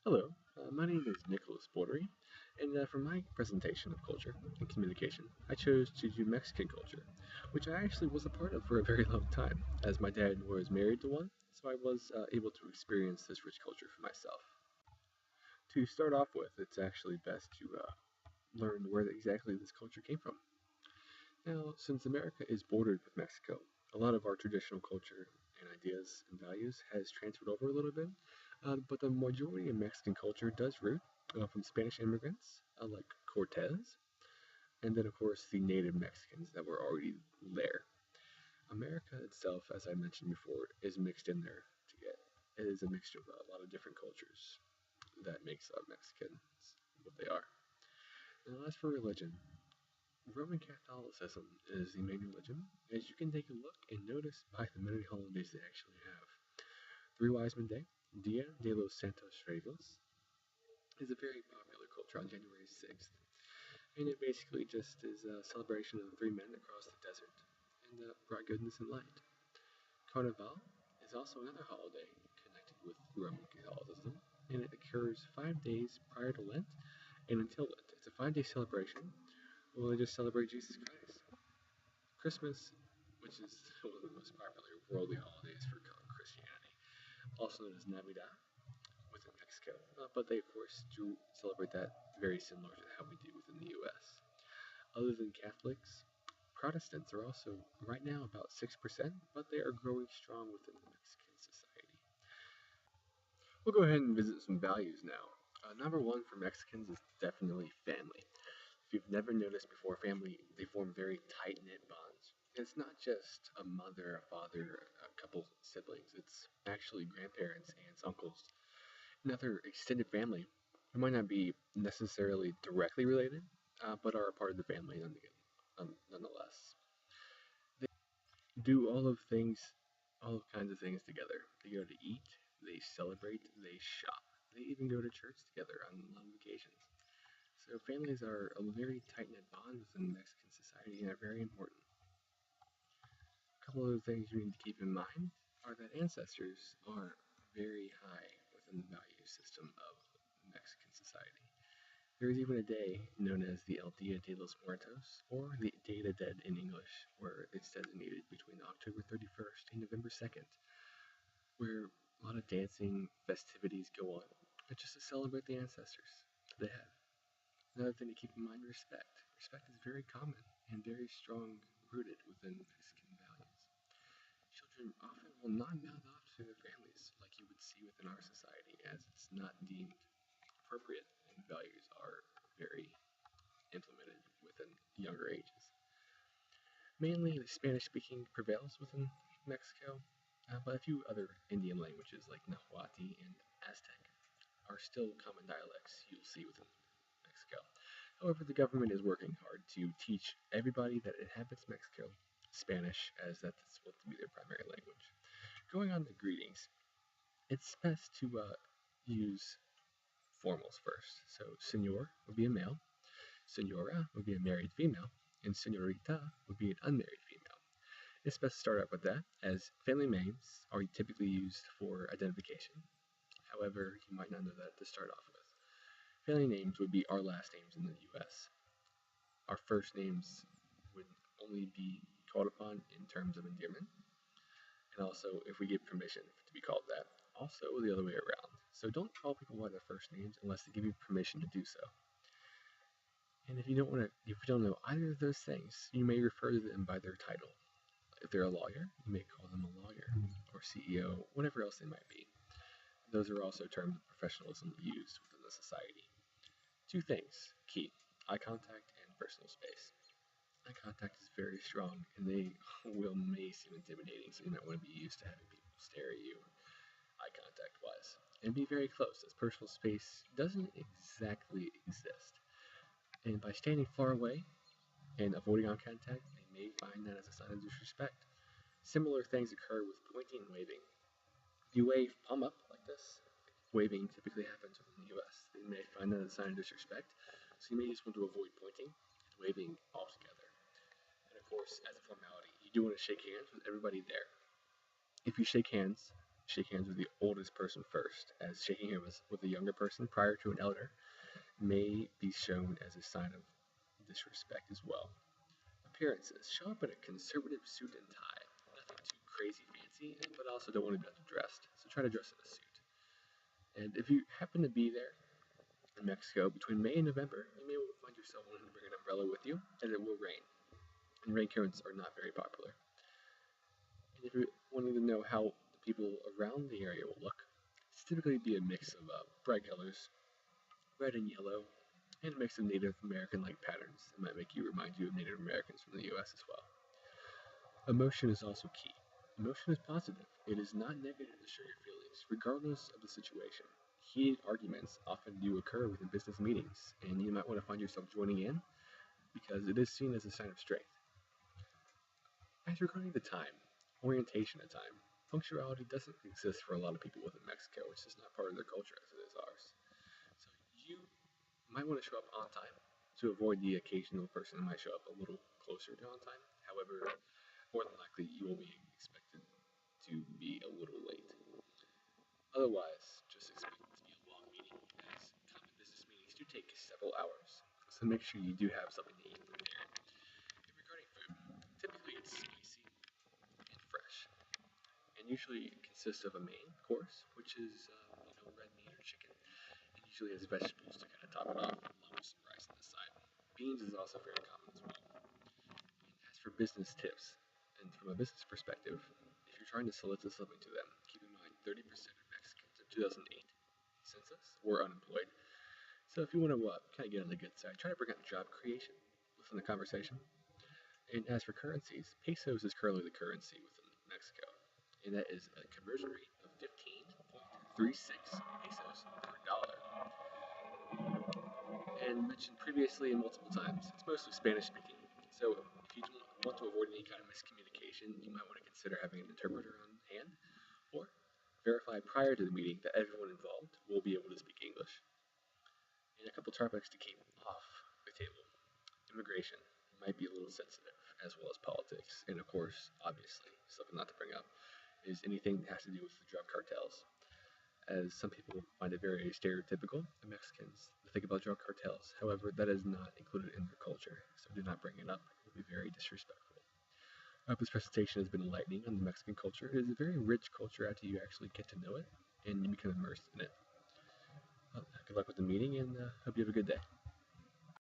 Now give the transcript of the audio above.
Hello, my name is Nicholas Bordery, and for my presentation of culture and communication, I chose to do Mexican culture, which I actually was a part of for a very long time, as my dad was married to one, so I was able to experience this rich culture for myself. To start off with, it's actually best to learn where exactly this culture came from. Now, since America is bordered with Mexico, a lot of our traditional culture and ideas and values has transferred over a little bit, but the majority of Mexican culture does root from Spanish immigrants like Cortez, and then, of course, the native Mexicans that were already there. America itself, as I mentioned before, is mixed in there to get. It is a mixture of a lot of different cultures that makes up Mexicans what they are. Now, as for religion, Roman Catholicism is the main religion, as you can take a look and notice by the many holidays they actually have. Three Wise Men Day, Dia de los Santos Reyes, is a very popular culture on January 6th, and it basically just is a celebration of three men across the desert and brought goodness and light. Carnival is also another holiday connected with Roman Catholicism, and it occurs 5 days prior to Lent and until Lent. It's a 5-day celebration where they just celebrate Jesus Christ. Christmas, which is one of the most popular worldly holidays for Christianity, also known as Navidad within Mexico, but they of course do celebrate that very similar to how we do within the U.S. Other than Catholics, Protestants are also right now about 6%, but they are growing strong within the Mexican society. We'll go ahead and visit some values now. Number one for Mexicans is definitely family. If you've never noticed before, family, they form very tight-knit bonds. It's not just a mother, a father, a couple siblings. It's actually grandparents, aunts, uncles, and other extended family who might not be necessarily directly related, but are a part of the family nonetheless. They do all kinds of things together. They go to eat, they celebrate, they shop. They even go to church together on long vacations. So families are a very tight-knit bond within Mexican society and are very important. A couple of things you need to keep in mind are that ancestors are very high within the value system of Mexican society. There is even a day known as the El Dia de los Muertos, or the Day of the Dead in English, where it's designated between October 31st and November 2nd, where a lot of dancing festivities go on, but just to celebrate the ancestors that they have. Another thing to keep in mind, respect. Respect is very common and very strong rooted within Mexican values. Children often will not mouth off to their families like you would see within our society, as it's not deemed appropriate, and values are very implemented within younger ages. Mainly, Spanish speaking prevails within Mexico, but a few other Indian languages like Nahuatl and Aztec are still common dialects you'll see within Mexico. However, the government is working hard to teach everybody that inhabits Mexico Spanish, as that's what to be their primary language. Going on to greetings, it's best to use formals first. So, senor would be a male, senora would be a married female, and senorita would be an unmarried female. It's best to start out with that, as family names are typically used for identification. However, you might not know that to start off with. Family names would be our last names in the US. Our first names would only be called upon in terms of endearment, and also if we give permission to be called that. Also, the other way around. So don't call people by their first names unless they give you permission to do so. And if you don't know either of those things, you may refer to them by their title. If they're a lawyer, you may call them a lawyer or CEO, whatever else they might be. Those are also terms of professionalism used within the society. Two things key: eye contact and personal space. Eye contact is very strong, and they may seem intimidating, so you might want to be used to having people stare at you eye contact wise. And be very close, as personal space doesn't exactly exist. And by standing far away and avoiding eye contact, they may find that as a sign of disrespect. Similar things occur with pointing and waving. If you wave palm up like this, waving typically happens within the US. They may find that as a sign of disrespect, so you may just want to avoid pointing and waving altogether. And of course, as a formality, you do want to shake hands with everybody there. If you shake hands shake hands with the oldest person first, as shaking hands with a younger person prior to an elder may be shown as a sign of disrespect as well. Appearances. Show up in a conservative suit and tie. Nothing too crazy fancy, but also don't want to be underdressed, so try to dress in a suit. And if you happen to be there in Mexico between May and November, you may find yourself wanting to bring an umbrella with you, as it will rain. And raincoats are not very popular. And if you're wanting to know how the people around the area will look, it's typically be a mix of bright colors, red and yellow, and a mix of Native American-like patterns that might remind you of Native Americans from the US as well. Emotion is also key. Emotion is positive. It is not negative to show your feelings, regardless of the situation. Heated arguments often do occur within business meetings, and you might want to find yourself joining in because it is seen as a sign of strength. As regarding the time, orientation of time, punctuality doesn't exist for a lot of people within Mexico, which is not part of their culture as it is ours. So you might want to show up on time to avoid the occasional person who might show up a little closer to on time. However, more than likely you will be expected to be a little late. Otherwise, just expect it to be a long meeting, as common business meetings do take several hours. So make sure you do have something to eat prepared. And regarding food, typically it's spicy and fresh, and usually it consists of a main course, which is red meat or chicken, and usually has vegetables to kind of top it off, along with some rice on the side. Beans is also very common as well. And as for business tips, and from a business perspective, if you're trying to solicit something to them, keep in mind 30% of Mexicans in 2008 census were unemployed. So if you want to kind of get on the good side, try to bring up job creation within the conversation. And as for currencies, pesos is currently the currency within Mexico, and that is a conversion rate of 15.36 pesos per dollar. And mentioned previously and multiple times, it's mostly Spanish speaking. So if you want to avoid any kind of miscommunication, you might want to consider having an interpreter on hand, or verify prior to the meeting that everyone involved will be able to speak English. And a couple topics to keep off the table. Immigration might be a little sensitive, as well as politics. And of course, obviously, something not to bring up is anything that has to do with the drug cartels, as some people find it very stereotypical of Mexicans to think about drug cartels. However, that is not included in their culture, so do not bring it up. It would be very disrespectful. I hope this presentation has been enlightening on the Mexican culture. It is a very rich culture after you actually get to know it and you become immersed in it. Good luck with the meeting, and hope you have a good day.